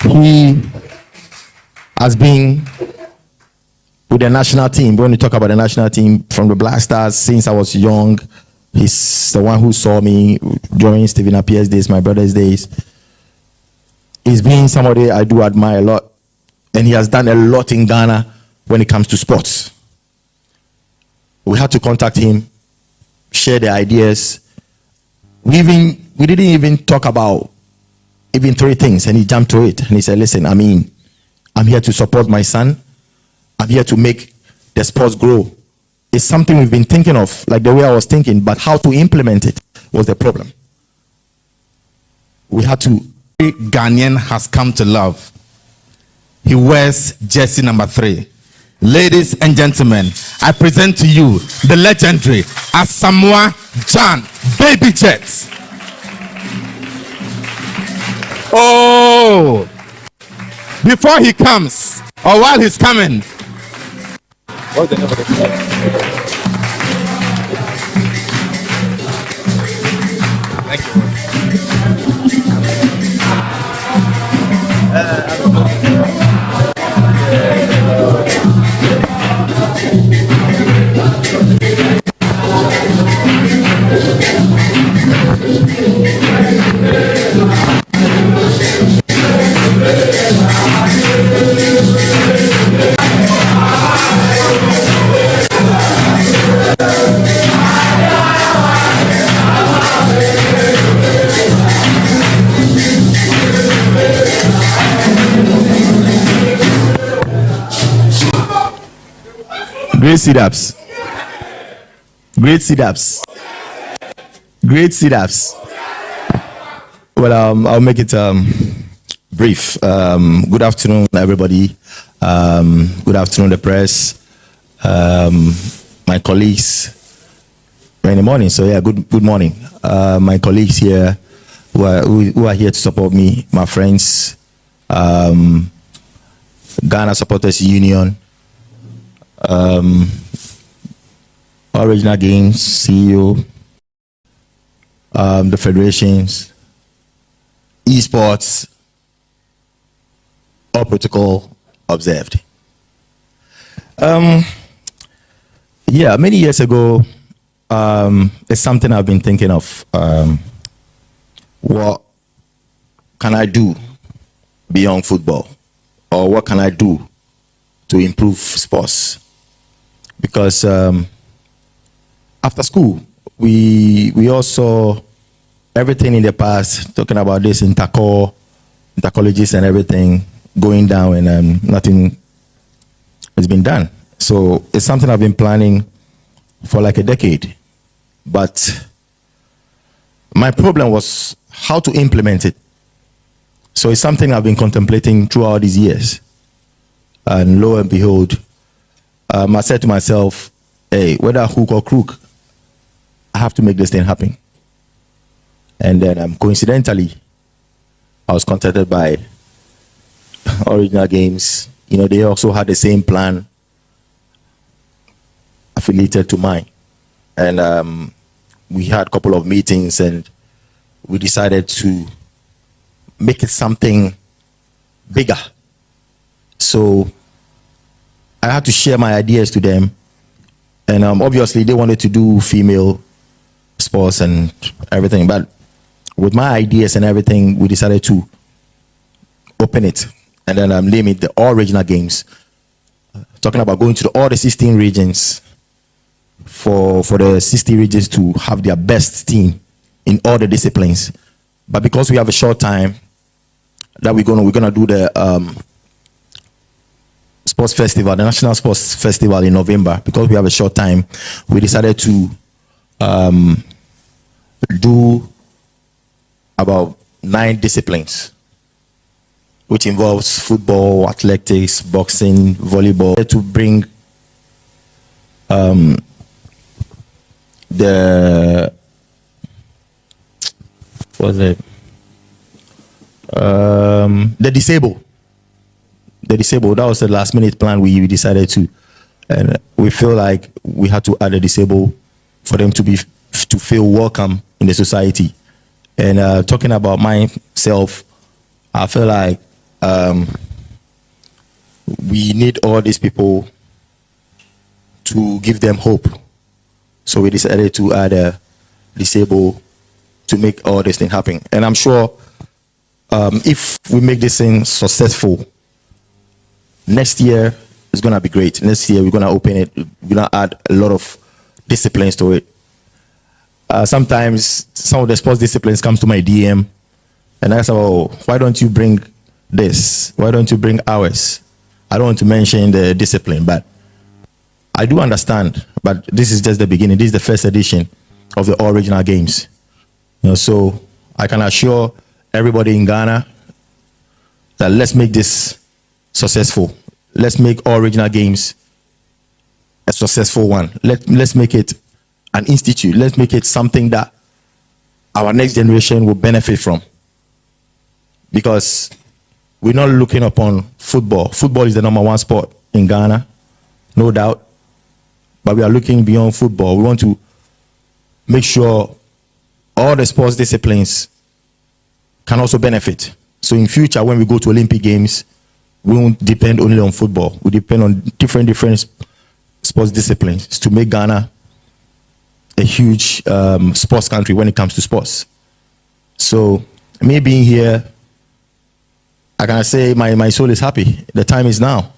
He has been with the national team. When we talk about the national team, from the Black Stars since I was young, he's the one who saw me during Stephen Appiah's days, my brother's days. He's been somebody I do admire a lot, and he has done a lot in Ghana when it comes to sports. We had to contact him, share the ideas. We didn't even talk about even 3 things, and he jumped to it, and he said, listen, I'm here to support my son. I'm here to make the sports grow. It's something we've been thinking of, like the way I was thinking, but how to implement it was the problem. We had to. Ghanaian has come to love. He wears jersey number 3. Ladies and gentlemen, I present to you the legendary Asomoah GYAN, Baby Jet. Oh, before he comes, or while he's coming. What's the name of the Thank Great sit-ups. Great sit-ups. Great sit-ups. Well, I'll make it brief. Good afternoon, everybody. Good afternoon, the press. My colleagues. In the morning, so yeah, good morning. My colleagues here who are here to support me, my friends, Ghana Supporters Union, Original Games CEO, the federations, esports, all protocol observed. Yeah, many years ago, it's something I've been thinking of. What can I do beyond football, or what can I do to improve sports? Because after school, we all saw everything in the past, talking about this intercolleges and everything going down, and nothing has been done. So it's something I've been planning for like a decade, but my problem was how to implement it. So it's something I've been contemplating throughout these years, and lo and behold, I said to myself, hey, whether hook or crook, I have to make this thing happen. And then coincidentally, I was contacted by Original Games. You know, they also had the same plan affiliated to mine. And we had a couple of meetings, and we decided to make it something bigger. So I had to share my ideas to them. And obviously they wanted to do female sports and everything. But with my ideas and everything, we decided to open it. And then name it the All Regional Games. Talking about going to all the 16 regions for the 60 regions to have their best team in all the disciplines. But because we have a short time, that we're gonna do the sports festival, the National Sports Festival in November. Because we have a short time, we decided to do about 9 disciplines, which involves football, athletics, boxing, volleyball, to bring the disabled. That was the last minute plan we decided to, and we feel like we had to add a disabled for them to feel welcome in the society. And talking about myself, I feel like we need all these people to give them hope. So we decided to add a disabled to make all this thing happen. And I'm sure if we make this thing successful, next year is going to be great. Next year we're going to open it. We're going to add a lot of disciplines to it. Sometimes some of the sports disciplines comes to my DM and I say, oh, why don't you bring this? Why don't you bring ours? I don't want to mention the discipline, but I do understand. But this is just the beginning. This is the first edition of the All Regional Games. So I can assure everybody in Ghana that let's make this successful. Let's make All Regional Games a successful one. Let's make it an institute. Let's make it something that our next generation will benefit from. Because we're not looking upon football. Football is the #1 sport in Ghana, no doubt. But we are looking beyond football. We want to make sure all the sports disciplines can also benefit. So in future, when we go to Olympic Games, we won't depend only on football. We depend on different sports disciplines to make Ghana a huge sports country when it comes to sports. So me being here, I can say my soul is happy. The time is now.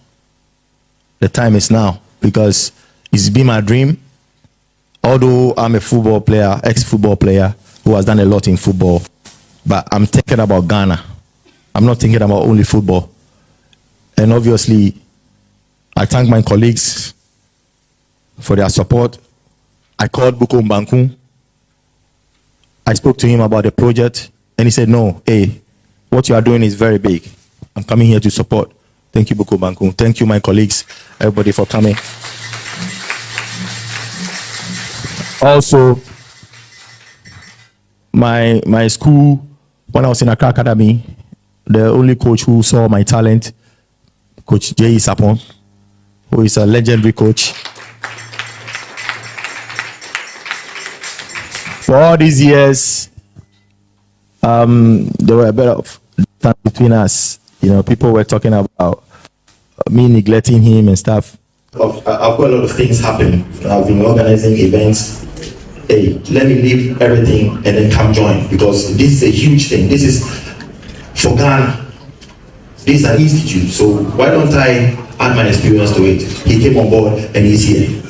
The time is now because it's been my dream. Although I'm a football player, ex-football player who has done a lot in football, but I'm thinking about Ghana. I'm not thinking about only football. And obviously, I thank my colleagues for their support. I called Buko Mbanku. I spoke to him about the project, and he said, no, hey, what you are doing is very big. I'm coming here to support. Thank you, Buko Mbanku. Thank you, my colleagues, everybody for coming. Also, my school, when I was in Accra Academy, the only coach who saw my talent, Coach J. Sapon, who is a legendary coach. For all these years, there were a bit of distance between us. You know, people were talking about me neglecting him and stuff. I've got a lot of things happening. I've been organizing events. Hey, let me leave everything and then come join, because this is a huge thing. This is for Ghana. This is an institute, so why don't I add my experience to it? He came on board and he's here.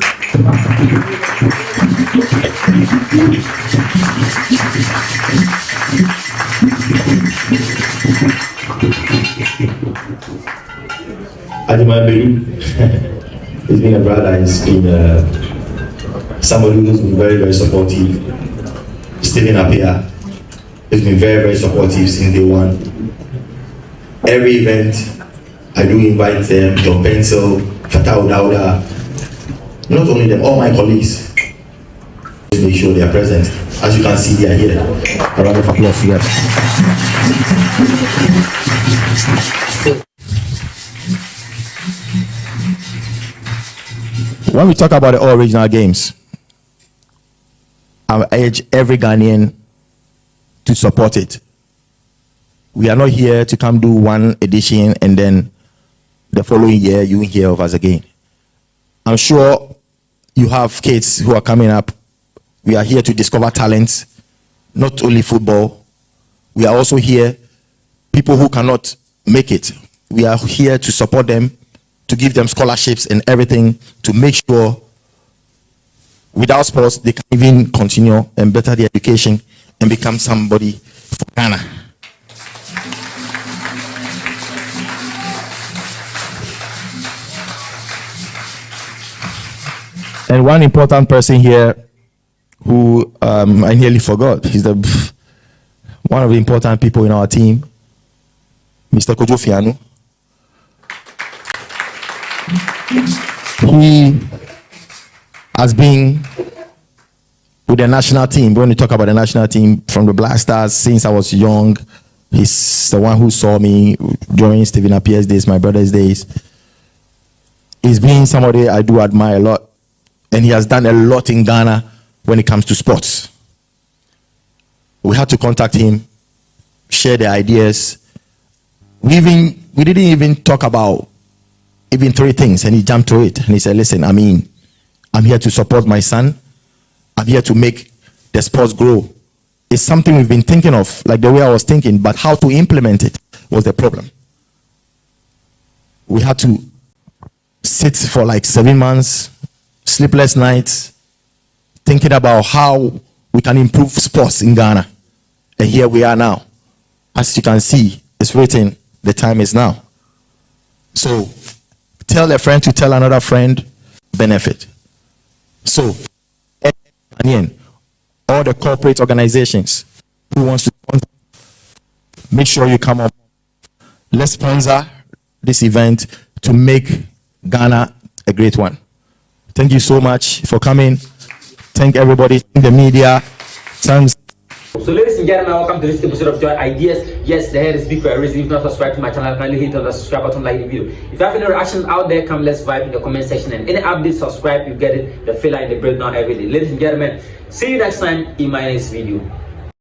Adima Beru, he's been a brother, he's been somebody who's been very, very supportive. Stephen Apia has been very, very supportive since day one. Every event, I do invite them, John Pencil, Fatah Dauda, not only them, all my colleagues, to make sure they are present. As you can see, they are here. A round of applause for them. When we talk about the All Regional Games, I urge every Ghanaian to support it. We are not here to come do one edition and then the following year you will hear of us again. I'm sure you have kids who are coming up. We are here to discover talents, not only football. We are also here, people who cannot make it. We are here to support them, to give them scholarships and everything, to make sure without sports they can even continue and better their education and become somebody for Ghana. And one important person here who I nearly forgot, he's one of the important people in our team, Mr. Kojo Fianu. He has been with the national team. When we talk about the national team, from the Black Stars since I was young, he's the one who saw me during Stephen Apia's days, my brother's days. He's been somebody I do admire a lot. And he has done a lot in Ghana when it comes to sports. We had to contact him, share the ideas, We didn't even talk about even 3 things, and he jumped to it and he said, listen, I'm here to support my son. I'm here to make the sports grow. It's something we've been thinking of, like the way I was thinking, but how to implement it was the problem. We had to sit for like 7 months, sleepless nights, thinking about how we can improve sports in Ghana. And here we are now. As you can see, it's written, the time is now. So tell a friend to tell another friend, benefit. So all the corporate organizations who wants to sponsor, make sure you come up. Let's sponsor this event to make Ghana a great one. Thank you so much for coming. Thank everybody in the media. Thanks. So ladies and gentlemen, welcome to this episode of Joy Ideas. Yes, the head is big for a reason. If not subscribed to my channel, kindly hit on the subscribe button, like the video. If you have any reactions out there, come let's vibe in the comment section. And any updates, subscribe, you get it, the filler in the breakdown every day. Ladies and gentlemen, see you next time in my next video.